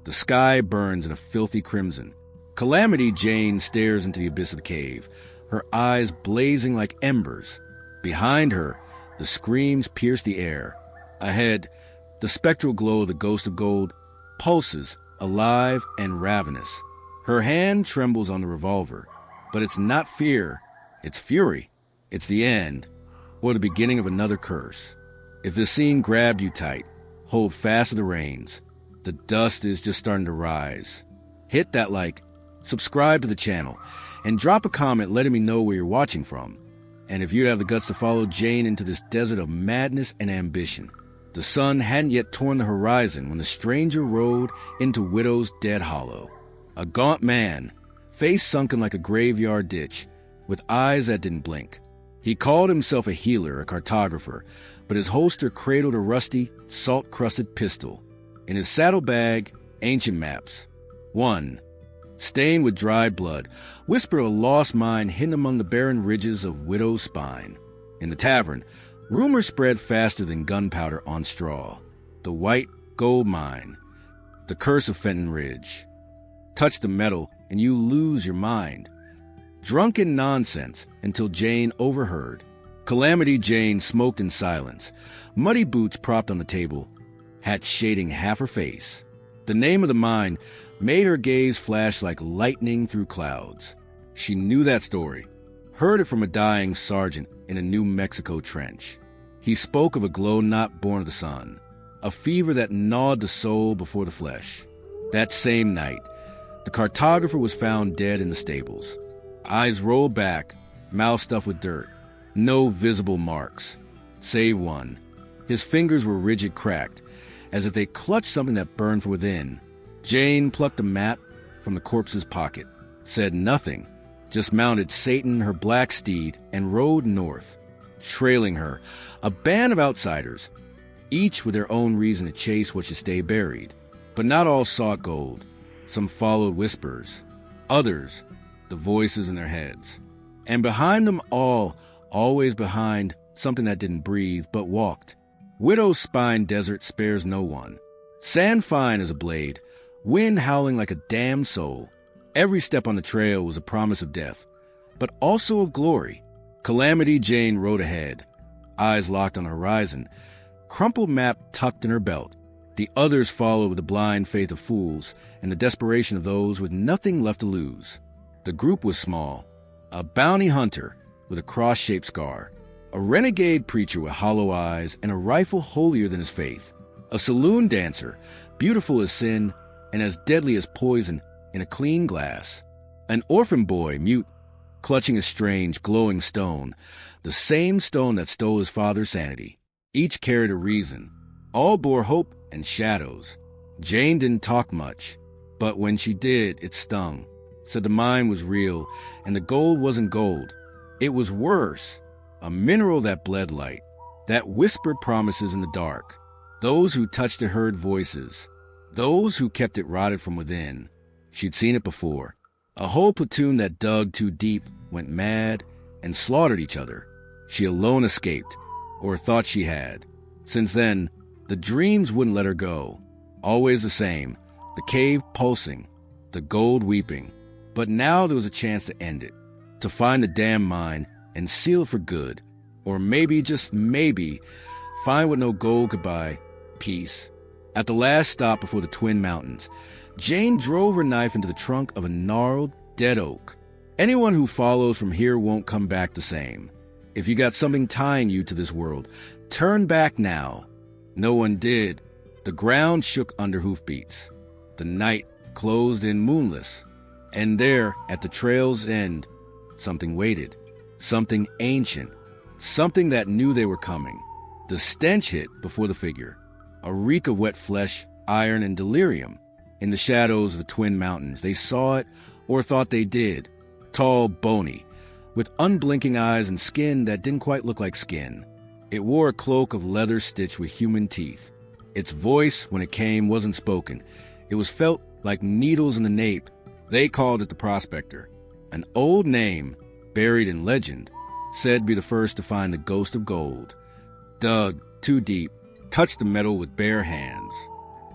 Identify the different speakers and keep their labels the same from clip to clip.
Speaker 1: The sky burns in a filthy crimson. Calamity Jane stares into the abyss of the cave, her eyes blazing like embers. Behind her, the screams pierce the air. Ahead, the spectral glow of the ghost of gold pulses, alive and ravenous. Her hand trembles on the revolver, but it's not fear, it's fury. It's the end, or the beginning of another curse. If this scene grabbed you tight, hold fast to the reins. The dust is just starting to rise. Hit that like, subscribe to the channel, and drop a comment letting me know where you're watching from. And if you'd have the guts to follow Jane into this desert of madness and ambition. The sun hadn't yet torn the horizon when the stranger rode into Widow's dead hollow. A gaunt man, face sunken like a graveyard ditch, with eyes that didn't blink. He called himself a healer, a cartographer, but his holster cradled a rusty, salt-crusted pistol. In his saddlebag, ancient maps. One, stained with dried blood, whispered a lost mine hidden among the barren ridges of Widow's Spine. In the tavern, rumors spread faster than gunpowder on straw. The white gold mine, the curse of Fenton Ridge. Touch the metal and you lose your mind. Drunken nonsense until Jane overheard. Calamity Jane smoked in silence, muddy boots propped on the table, hat shading half her face. The name of the mine made her gaze flash like lightning through clouds. She knew that story, heard it from a dying sergeant in a New Mexico trench. He spoke of a glow not born of the sun, a fever that gnawed the soul before the flesh. That same night, the cartographer was found dead in the stables. Eyes rolled back, mouth stuffed with dirt. No visible marks, save one. His fingers were rigid, cracked, as if they clutched something that burned from within. Jane plucked a map from the corpse's pocket, said nothing, just mounted Satan, her black steed, and rode north. Trailing her, a band of outsiders, each with their own reason to chase what should stay buried. But not all sought gold. Some followed whispers. Others, the voices in their heads. And behind them all, always behind, something that didn't breathe but walked. Widow's Spine desert spares no one. Sand fine as a blade, wind howling like a damned soul. Every step on the trail was a promise of death, but also of glory. Calamity Jane rode ahead, eyes locked on the horizon, crumpled map tucked in her belt. The others followed with the blind faith of fools and the desperation of those with nothing left to lose. The group was small. A bounty hunter with a cross-shaped scar, a renegade preacher with hollow eyes and a rifle holier than his faith, a saloon dancer, beautiful as sin and as deadly as poison in a clean glass, an orphan boy, mute, clutching a strange, glowing stone, the same stone that stole his father's sanity. Each carried a reason. All bore hope and shadows. Jane didn't talk much, but when she did, it stung. Said the mine was real, and the gold wasn't gold. It was worse, a mineral that bled light, that whispered promises in the dark. Those who touched it heard voices. Those who kept it rotted from within. She'd seen it before. A whole platoon that dug too deep went mad and slaughtered each other. She alone escaped, or thought she had. Since then, the dreams wouldn't let her go. Always the same, the cave pulsing, the gold weeping. But now there was a chance to end it, to find the damn mine and seal it for good. Or maybe, just maybe, find what no gold could buy, peace. At the last stop before the Twin Mountains, Jane drove her knife into the trunk of a gnarled, dead oak. Anyone who follows from here won't come back the same. If you got something tying you to this world, turn back now. No one did. The ground shook under hoofbeats. The night closed in moonless. And there, at the trail's end, something waited. Something ancient. Something that knew they were coming. The stench hit before the figure. A reek of wet flesh, iron, and delirium. In the shadows of the Twin Mountains, they saw it, or thought they did. Tall, bony, with unblinking eyes and skin that didn't quite look like skin. It wore a cloak of leather stitched with human teeth. Its voice, when it came, wasn't spoken. It was felt like needles in the nape. They called it the Prospector, an old name buried in legend, said to be the first to find the ghost of gold. Dug too deep, touched the metal with bare hands.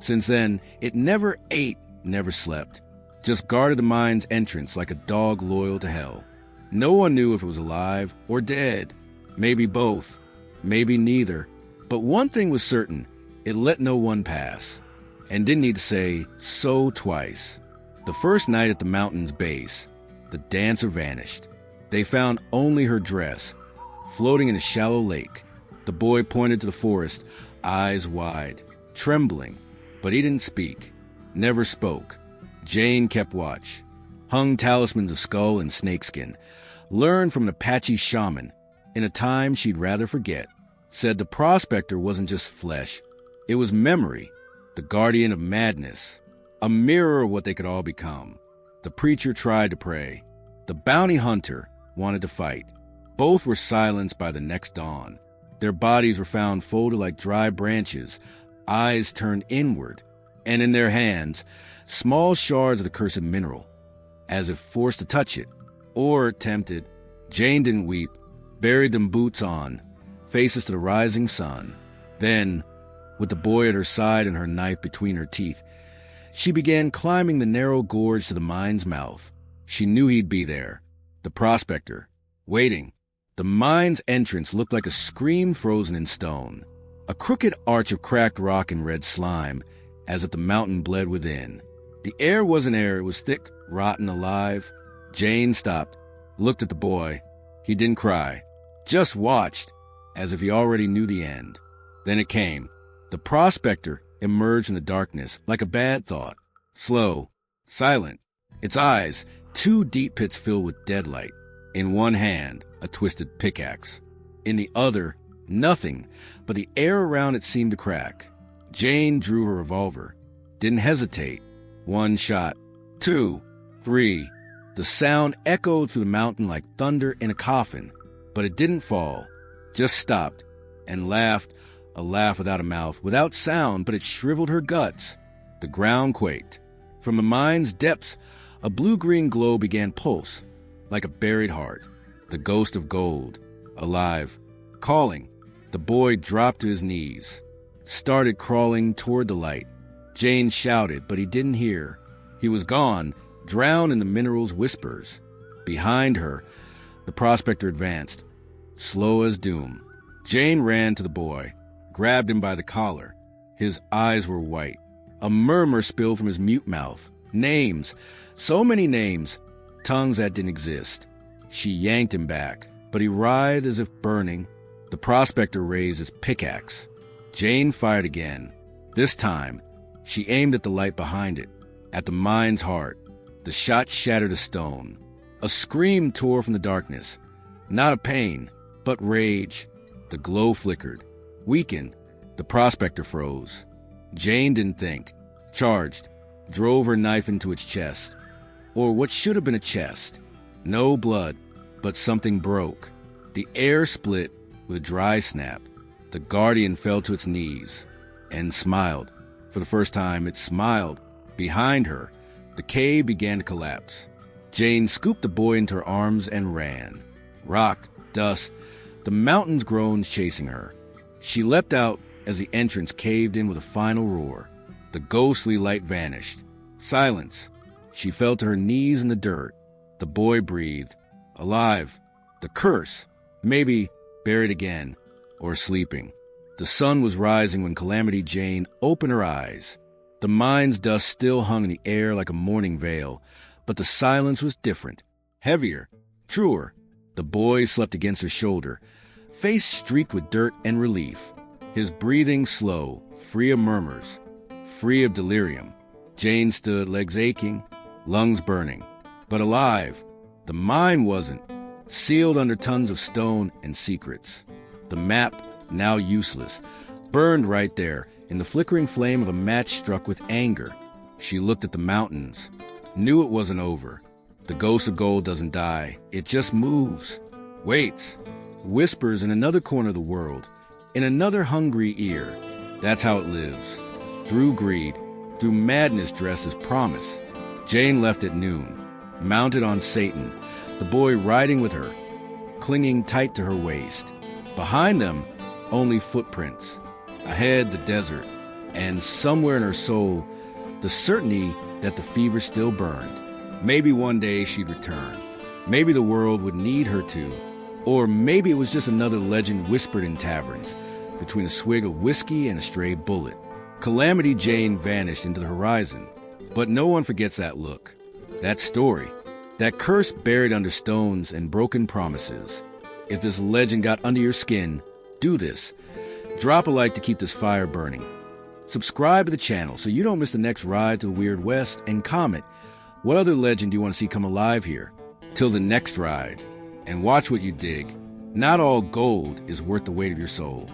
Speaker 1: Since then, it never ate never slept. Just guarded the mine's entrance like a dog loyal to hell. No one knew if it was alive or dead. Maybe both. Maybe neither. But one thing was certain. It let no one pass. And didn't need to say so twice. The first night at the mountain's base, the dancer vanished. They found only her dress, floating in a shallow lake. The boy pointed to the forest, eyes wide, trembling. But he didn't speak. Never spoke. Jane kept watch. Hung talismans of skull and snakeskin. Learned from an Apache shaman in a time she'd rather forget. Said the Prospector wasn't just flesh. It was memory, the guardian of madness, a mirror of what they could all become. The preacher tried to pray. The bounty hunter wanted to fight. Both were silenced by the next dawn. Their bodies were found folded like dry branches, eyes turned inward, and in their hands, small shards of the cursed mineral, as if forced to touch it, or tempted. Jane didn't weep, buried them boots on, faces to the rising sun. Then, with the boy at her side and her knife between her teeth, she began climbing the narrow gorge to the mine's mouth. She knew he'd be there, the Prospector, waiting. The mine's entrance looked like a scream frozen in stone, a crooked arch of cracked rock and red slime, as if the mountain bled within. The air wasn't air, it was thick, rotten, alive. Jane stopped, looked at the boy. He didn't cry, just watched, as if he already knew the end. Then it came. The Prospector emerged in the darkness like a bad thought, slow, silent. Its eyes, 2 deep pits filled with deadlight. In one hand, a twisted pickaxe. In the other, nothing, but the air around it seemed to crack. Jane drew her revolver. Didn't hesitate. 1 shot. 2. 3. The sound echoed through the mountain like thunder in a coffin, but it didn't fall. Just stopped and laughed, a laugh without a mouth, without sound, but it shriveled her guts. The ground quaked. From the mine's depths, a blue-green glow began pulse, like a buried heart. The ghost of gold, alive, calling. The boy dropped to his knees, started crawling toward the light. Jane shouted, but he didn't hear. He was gone, drowned in the mineral's whispers. Behind her, the Prospector advanced, slow as doom. Jane ran to the boy, grabbed him by the collar. His eyes were white. A murmur spilled from his mute mouth. Names, so many names, tongues that didn't exist. She yanked him back, but he writhed as if burning. The Prospector raised his pickaxe. Jane fired again. This time, she aimed at the light behind it, at the mine's heart. The shot shattered a stone. A scream tore from the darkness. Not of pain, but rage. The glow flickered, weakened. The Prospector froze. Jane didn't think. Charged, drove her knife into its chest. Or what should have been a chest. No blood, but something broke. The air split with a dry snap. The guardian fell to its knees and smiled. For the first time, it smiled. Behind her, the cave began to collapse. Jane scooped the boy into her arms and ran. Rock, dust, the mountains groaned chasing her. She leapt out as the entrance caved in with a final roar. The ghostly light vanished. Silence. She fell to her knees in the dirt. The boy breathed. Alive. The curse. Maybe buried again. Or sleeping. The sun was rising when Calamity Jane opened her eyes. The mine's dust still hung in the air like a morning veil, but the silence was different. Heavier. Truer. The boy slept against her shoulder, face streaked with dirt and relief. His breathing slow, free of murmurs, free of delirium. Jane stood, legs aching, lungs burning, but alive. The mine wasn't, sealed under tons of stone and secrets. The map, now useless, burned right there in the flickering flame of a match struck with anger. She looked at the mountains, knew it wasn't over. The ghost of gold doesn't die, it just moves, waits, whispers in another corner of the world, in another hungry ear. That's how it lives, through greed, through madness dressed as promise. Jane left at noon, mounted on Satan, the boy riding with her, clinging tight to her waist. Behind them, only footprints. Ahead, the desert, and somewhere in her soul, the certainty that the fever still burned. Maybe one day she'd return. Maybe the world would need her to. Or maybe it was just another legend whispered in taverns, between a swig of whiskey and a stray bullet. Calamity Jane vanished into the horizon, but no one forgets that look, that story, that curse buried under stones and broken promises. If this legend got under your skin, do this. Drop a like to keep this fire burning. Subscribe to the channel so you don't miss the next ride to the Weird West, and comment, what other legend do you want to see come alive here? Till the next ride. And watch what you dig. Not all gold is worth the weight of your soul.